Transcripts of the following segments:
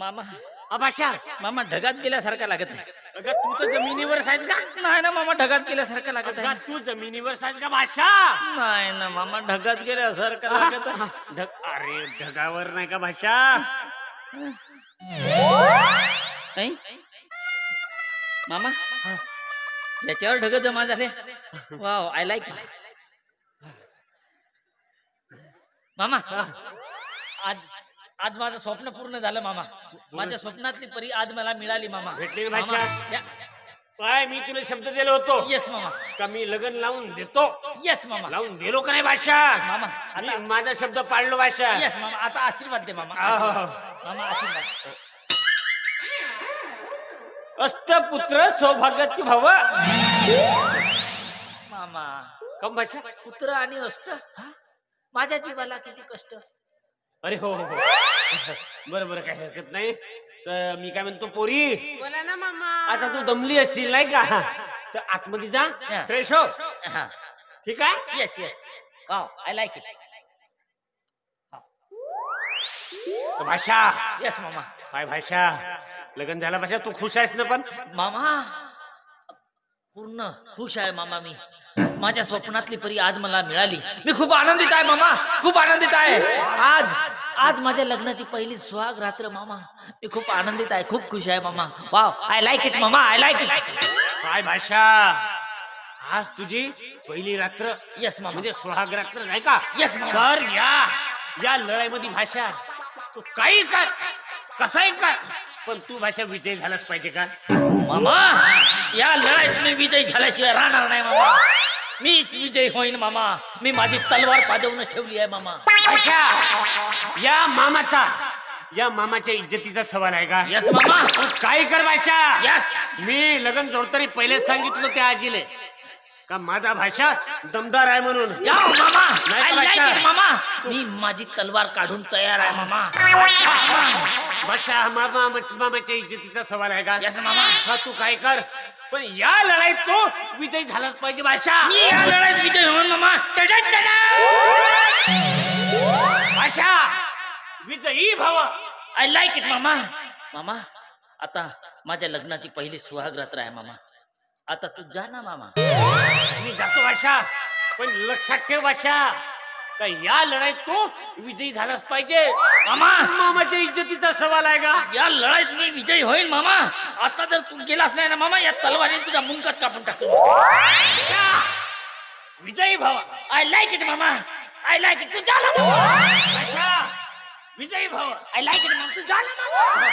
मामा भाषा मामा ढगात गेल्यासारखा लागत आहे. अगं तू तर जमिनीवर आहेस का? नाही ना मामा ढगात गेल्यासारखं लागत आहे. तू जमिनीवर आहेस का भाषा? नाही ना मामा ढगात गेल्यासारखं लागत आहे. अरे ढगावर नाही का भाषा? नाही मामा याच्यावर ढग जमा झाले. Wow I like it. मामा आज आज माझं स्वप्न पूर्ण झालं मामा. माझ्या स्वप्नातली परी आज मला मिळाली मामा. भेटली भाषा? काय मी तुला शब्द दिलो होतो? येस मामा. का मी लग्न लावून देतो? येस मामा. लावून दिलो का नाही भाषा? मामा मी माझा शब्द पाळलो भाषा. येस मामा. आता आशीर्वाद दे मामा. मामा आशीर्वाद. अष्टपुत्र सौभाग्याची भाव. मामा कम भाषा? पुत्र आणि अष्ट माझ्या जीवाला किती कष्ट. अरे हो हो हो बरं बरं, काही हरकत नाही. तर मी काय म्हणतो पोरी, बोला ना मामा. आता तू दमली असशील नाही का? तर आतमध्ये जा, फ्रेश हो. ठीक आहे? Yes yes. Wow I like it. भाषा. येस मामा. काय भाषा, लग्न झाला भाषा? तू खुश आहेस ना? पण मामा पूर्ण खुश आहे मामा. मी माझ्या स्वप्नातली परी आज मला मिळाली. मी खूप आनंदित आहे मामा, खूप आनंदित आहे. आज आज माझ्या लग्नाची पहिली सुहाग रात्र मामा. मी खूप आनंदित आहे, खूप खुश आहे मामा. वाव आय लाईक इट मामा, आय लाईक इट. काय भाषा, आज तुझी पहिली रात्र? येस मामा. म्हणजे सुहाग रात्र नाही का? येस मामा. तर या लढाईमध्ये भाषा तू काही कर, कसाही कर, पण तू भाषा विजय झालाच पाहिजे का? मामा या लढाईत मी विजयी झाल्याशिवाय राहणार नाही मामा. मीच विजयी होईन मामा. मी माझी तलवार पाजवूनच ठेवली आहे मामा. भाषा या मामाच्या इज्जतीचा सवाल आहे का? यस मामा. तू काही कर भाषा. यस. मी लग्न जोडताना पहिलेच सांगितलं त्या आजीले का माझा भाषा दमदार आहे म्हणून. या मामा नाही I like it, मामा. मी माझी तलवार काढून तयार आहे मामा. भाषा मामाच्या इज्जतीचा सवाल आहे का? यस मामा. हा तू काय कर, पण या लढाईत तो विजयी झालाच पाहिजे भाषा. मी या लढाईत विजय होईन मामा. भाषा विजयी भव. आय लाईक इट मामा. मामा आता माझ्या लग्नाची पहिली सुहाग रात्र आहे मामा. आता तू जा ना मामा. मी जातो भाषा, पण लक्षात ठेव भाषा का या लढाईत तो विजयी झालाच पाहिजे. मामा मामाच्या इज्जतीचा सवाल आहे का? या लढाईत मी विजयी होईन मामा. आता जर तू गेलास नाही ना मामा, या तलवारीने तुझा मुंडकाच कापून टाकतो. विजयी भव. आय लाईक इट मामा. I like it. तू जा ना मामा. भाषा विजयी भव. आय लाईक इट मामा. तू जा ना मामा.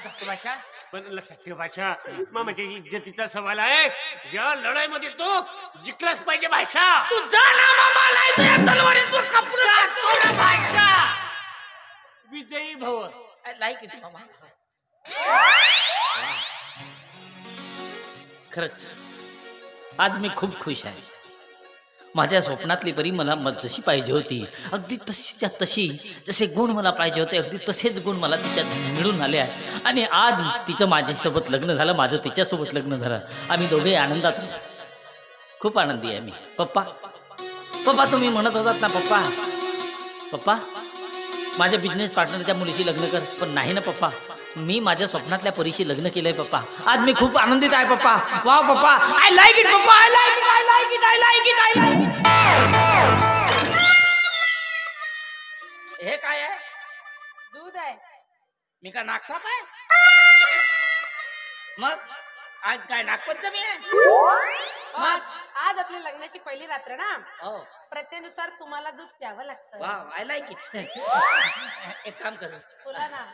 जातो भाषा, पण लक्षात ठेव भाषा मामाच्या इज्जतीचा सवाल आहे. या लढाईमध्ये तो जिंकलाच पाहिजे भाषा. तू जा ना मामा. नाही तर या तलवारीने तू कापून थोडा भाषा. विजयी भव. आय लाईक इट मामा. खरंच आज मी खूप खुश आहे. माझ्या स्वप्नातली परी मला जशी पाहिजे होती अगदी तशीच्या तशी, जसे गुण मला पाहिजे होते अगदी तसेच गुण मला तिच्यात मिळून आले आहे. आणि आज तिचं माझ्यासोबत लग्न झालं, माझं तिच्यासोबत लग्न झालं. आम्ही दोघे आनंदात, खूप आनंदी आहे मी. पप्पा पप्पा तुम्ही म्हणत होतात ना पप्पा, पप्पा माझ्या बिझनेस पार्टनरच्या मुलीशी लग्न कर, पण नाही ना पप्पा. मी माझ्या स्वप्नातल्या परीशी लग्न केलंय पप्पा. आज मी खूप आनंदित आहे पप्पा. वा पप्पा आय लाईक इट पप्पा. I like it. I like it. I like it. I like it. हे काय आहे? दूध आहे. मी का नागसाप आहे? मग आज काय नागपंचमी आहे? मग आज आपल्या लग्नाची पहिली रात्र ना, हो. प्रत्येनुसार तुम्हाला दूध प्यावं लागतं. वा आय लाईक इट. एक काम कर, बोला ना.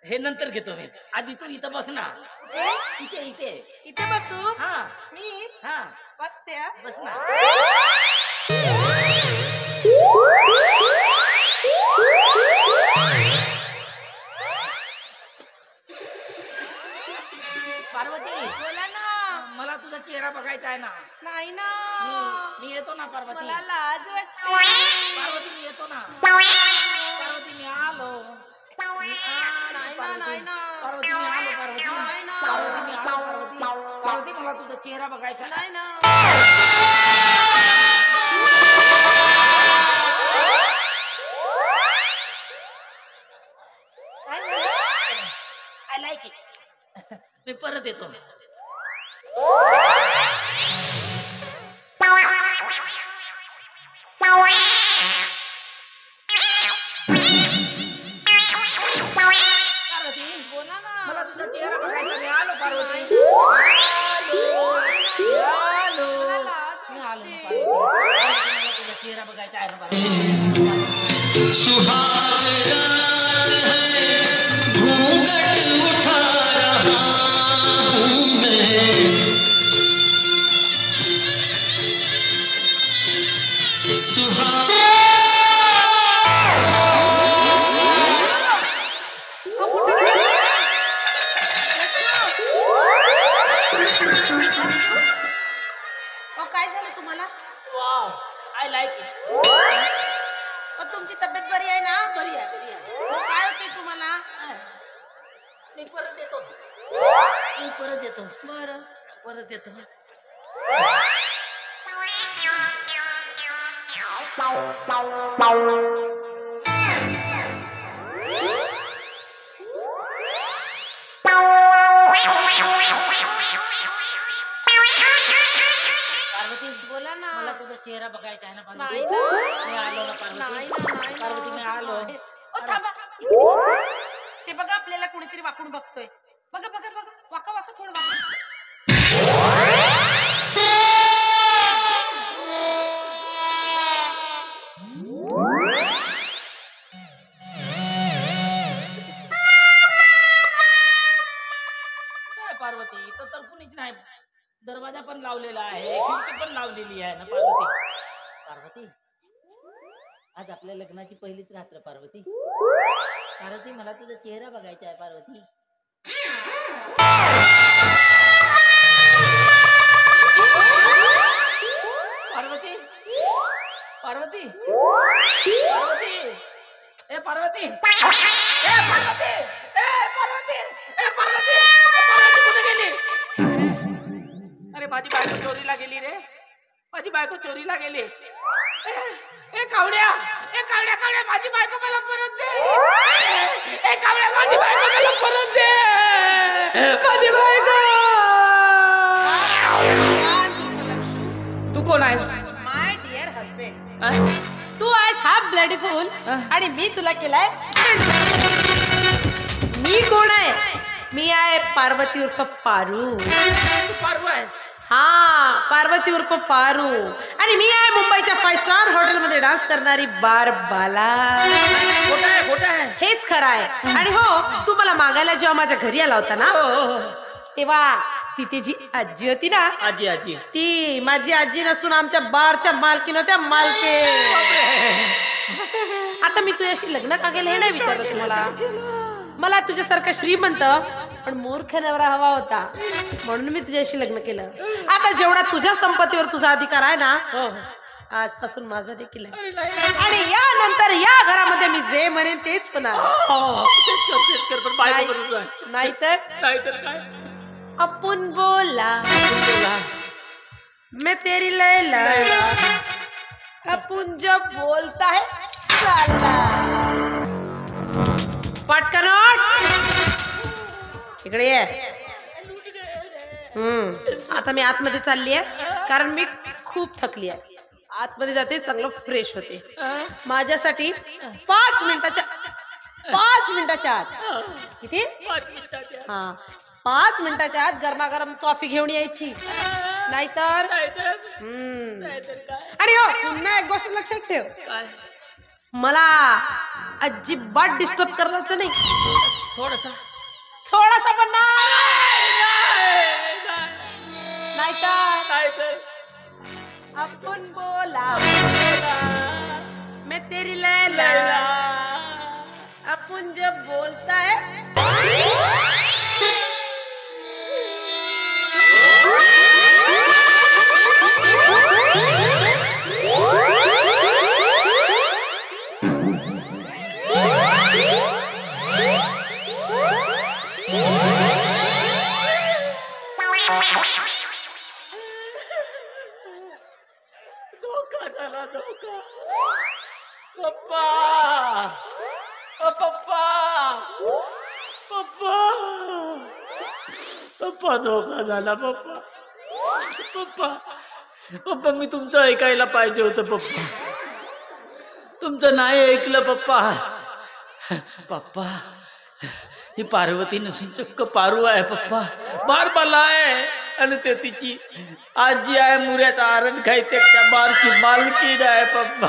हे नंतर घेतो मी. आधी तू इथं बस ना. हे? इथे इथे. इथे बसू? हा मी हा बसते हा. बस ना. पार्वती बोला ना. मला तुझा चेहरा बघायचा आहे ना. नाही ना, मी येतो ना पार्वती. मला लाज वाटते. पार्वती मी येतो ना. पार्वती मी आलो. नाही ना, नाही ना. पार्वती मी आलो. पार्वती नाही ना. पार्वती मी आलो. पार्वती पार्वती मला तुझा चेहरा बघायचा नाही ना. आलो ना पार्वती. मला तुझा चेहरा बघायचा आहे ना पार्वती. सुहाग रात है घूंघट उठा रहा हूँ मैं सुहाग काय झालं तुम्हाला? Wow, I like it. तुमची तब्येत बरी आहे ना? बरी आहे, बरी आहे. काय होते तुम्हाला? मी परत येतो. बरं. परत येतो. पार्वती बोला ना. मला तुझा चेहरा बघायचा आहे ना पार्वती. नाही ना. मी आलो ना नाही पार्वती. ना, नाही ना. पार्वती मी आलो. ओ, थांबा. ते बघा आपल्याला कोणीतरी वाकून बघतोय. बघा बघा बघा. वाका वाका थोडं वाका. काय पार्वती तर कुणीच नाही. दरवाजा पण लावलेला आहे, खिडकी पण लावलेली आहे ना पार्वती. पार्वती आज आपल्या लग्नाची पहिलीच रात्र पार्वती. पार्वती मला तुझा चेहरा बघायचा आहे पार्वती. पार्वती पार्वती पार्वती ए पार्वती ए पार्वती ए पार्वती ए पार्वती पार्वती कुठे गेली? अरे माझी बायको चोरीला गेली रे. माझी बायको चोरीला गेली. ए कावड्या कावड्या माझी बायको मला परत दे. ए कावड्या माझी बायको मला परत दे. माझी बायको. तू कोण आहेस? My dear husband. अ? तू आहेस हा ब्लडी फूल आणि मी तुला केलाय. मी कोण आहे? मी आहे पार्वती उर्फ पारू. तू पारू आहेस? हा, पार्वती उर्फ पारू. आणि मी आहे मुंबईच्या 5 स्टार हॉटेलमध्ये डान्स करणारी बारबाला. खोटं आहे. हेच खरं आहे. आणि हो, तू मला मागायला जेव्हा माझ्या घरी आला होता ना, तेव्हा तिथे जी आजी होती ना, आजी ती माझी आजी नसून आमच्या बारच्या मालकी नव्हत्या, मालके. आता मी तुझ्याशी लग्न का केलं हे नाही विचारत तुम्हाला. मला तुझ्यासारखा श्रीमंत पण मूर्ख नवरा हवा होता, म्हणून मी तुझ्याशी लग्न केलं. आता जेवढा तुझ्या संपत्तीवर तुझा अधिकार आहे ना, आजपासून माझा देखील आहे. आणि यानंतर या घरामध्ये मी जे म्हणेन तेच होणार. नाहीतर काय? आपण बोला मैं तेरी लैला, अपन जब बोलता है साला. पटकन इकडे ये. आता मी आतमध्ये चालली आहे कारण मी खूप थकली आहे. आतमध्ये जाते, चांगलं फ्रेश होते. माझ्यासाठी 5 मिनिटाच्या आत किती? हा, 5 मिनिटाच्या आत गरमागरम कॉफी घेऊन यायची. नाहीतर आणि हो, पुन्हा एक गोष्ट लक्षात ठेव, मला अजिबात डिस्टर्ब करायचं नाही. थोडासा पण नाहीतर अपन बोला मैं तेरी लैला, अपन जब बोलता है धोका झाला, धोका. पप्पा पप्पा पप्पा पप्पा धोका झाला. पप्पा पप्पा पप्पा मी तुमचं ऐकायला पाहिजे होतं. पप्पा तुमचं नाही ऐकलं. पप्पा पप्पा ही पार्वती नसून चक्क पारू आहे. पप्पा बारबाला आहे. आणि ते तिची आजी आहे मुऱ्याचा आरण खायते त्या बारची मालकीन आहे पप्पा.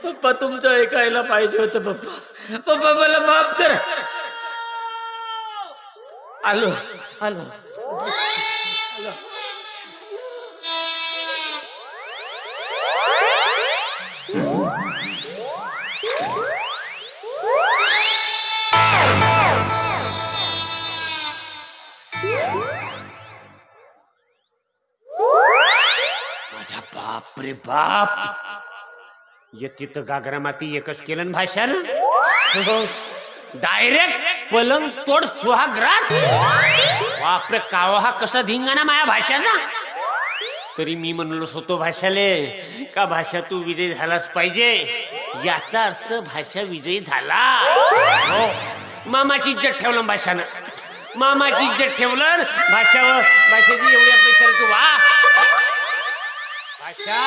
पप्पा तुमचं ऐकायला पाहिजे होतं पप्पा. पप्पा मला माफ करा. आलो आलो. माझा बाप रे बाप. येते तर गागरा माती एकच केलं ना भाषानं. डायरेक्ट पलंग तोड सुहागरात. बापरे कावा हा कसा धिंगाणा माया भाषाचा. तरी मी म्हणलोच होतो भाषाले का भाषा तू विजयी झालाच पाहिजे. याचा अर्थ भाषा विजयी झाला. हो मामाची इज्जत ठेवलं भाषानं. मामाची इज्जत ठेवलं भाषावर. भाषेची एवढी अपेक्षा तू वा भाषा.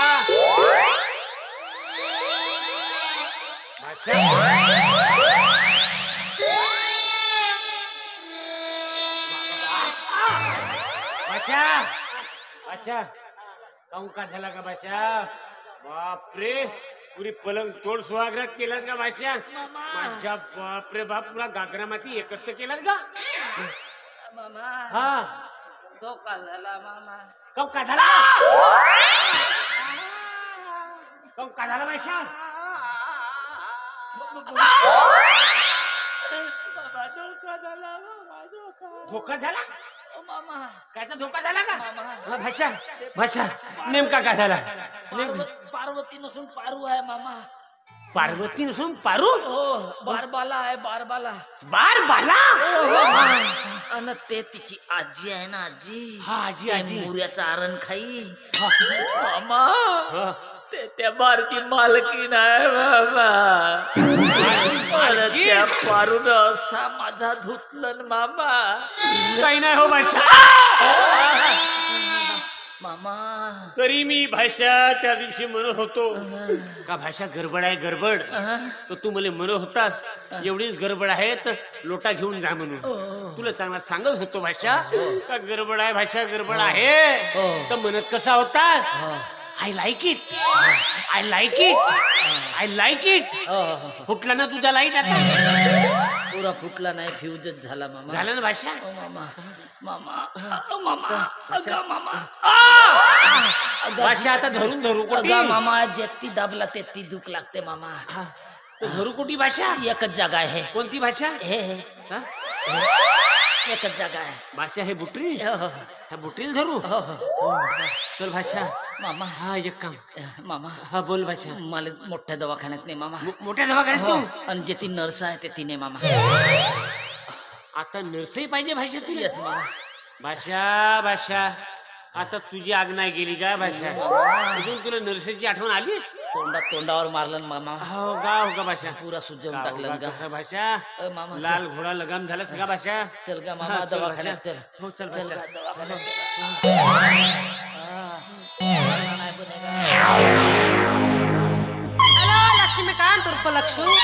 भाषा भाषा काहून का झाला का भाषा. बापरे पुरी पलंग तोड सुहागरात केलास का भाषा. माझ्या बापरे बाप पुरा गागरा माती एकच तर केलास का. मामा हा धोका झाला मामा. काहून का झाला. काहून का झाला भाषा. धोका झाला मामा. कायचा धोका झाला का भाषा. भाषा नेमका काय झाला. पार्वती नसून पारू आहे मामा. पार्वती नसून पारू. हो बारबाला आहे बारबाला. बारबाला. आणि ते तिची आजी आहे ना आजी. हा आजी आजी. मुऱ्याचं आरण खाई मामा. ते त्या बारची मालकीन आहे बाबा. अरे त्या पारून असा माझा धुतलन मामा. काही नाही हो भाषा. मामा तरी मी भाषा त्या दिवशी म्हणत होतो का भाषा गडबड आहे गडबड. तर तू मला म्हणत होतास एवढीच गडबड आहे तर लोटा घेऊन जा म्हणून. तुला चांगला सांगत होतो भाषा का गडबड आहे भाषा गडबड आहे. तर म्हणत कसा होतास. I like it. I like it. I like it. फुटला ना तुझा लाईट आता. पुरा फुटला नाही फ्यूजच झाला मामा. झालं ना भाषा. मामा मामा मामा अगं मामा. भाषा आता धरून धरू कोटी. अगं मामा जेत्ती दाबला तेत्ती दुख लागते मामा. तर धरू कोटी भाषा. एकच जागा आहे. कोणती भाषा. हे हा? एकच जागा आहे. भाषा हे बुटरी. हो, हो, ह्या बुटरीला धरू. हो. चल भाषा. मामा हा एक काम. मामा हा बोल भाषा. मला मोठ्या दवाखान्यात नाही मामा. मोठ्या दवाखान्यात हो, तू. आणि जे ती नर्स आहे ते तिने मामा. आता नर्सही पाहिजे भाषा तुला. येस मामा. भाषा भाषा आता तुझी आज्ञा गेली का भाषा. अजून तुला नर्सची आठवण आलीस. तोंडावर मारलं मामा. हो का भाषा. पुरा सुजवून गाव टाकलं का का. कसं भाषा. मामा लाल घोडा लगाम झाला का भाषा. चल का हा, मामा चल दवाखान्यात भाषा. चल. हो चल चल भाषा. का दवाखान्यात. हॅलो लक्ष्मीकांत उर्फ लक्ष्मी.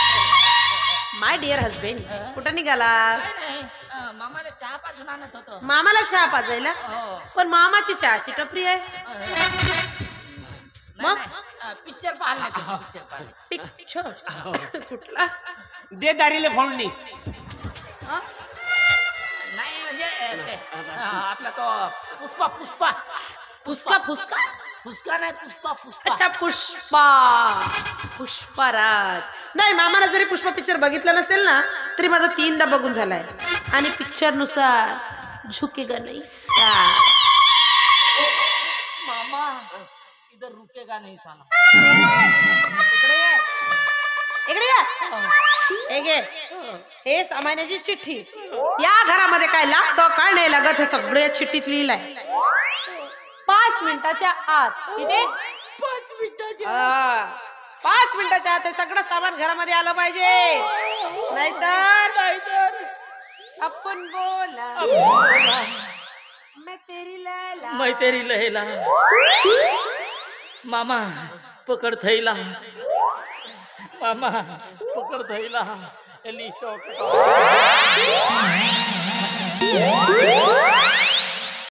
माय डिअर हजबंड कुठं निघाला. मामाला चहा पाजून आणत होतो. मामाला चहा पाजायला. पण मामाची चहाची टपरी आहे. मग पिक्चर पाहिला पिक्चर कुठला. दे दारीले फोडणी. हा? नाही म्हणजे आपला तो पुष्पा पुष्पा फुसका फुसका. फुसका नाही पुष्पा पुष्पा. अच्छा पुष्पा. पुष्पाराज. नाही मामाला जरी पुष्पा पिक्चर बघितलं नसेल ना तरी माझा 3दा बघून झालाय. आणि पिक्चर नुसार झुकेगा नाही साला. मामा इधर रुकेगा नहीं साला. इकडे ये. हे घे. हे सामान्याची चिठ्ठी. या घरामध्ये काय लागतं काय नाही लागत हे सगळं या चिठ्ठीत लिहिलंय. 5 मिनिटाच्या आत. किती. 5 मिनिटाच्या. 5 मिनिटाच्या आत हे सगळं सामान घरामध्ये आलं पाहिजे. नाहीतर आपण बोला. मैं तेरी लैला. मामा पकड थैला. मामा पकड थैला. लिस्ट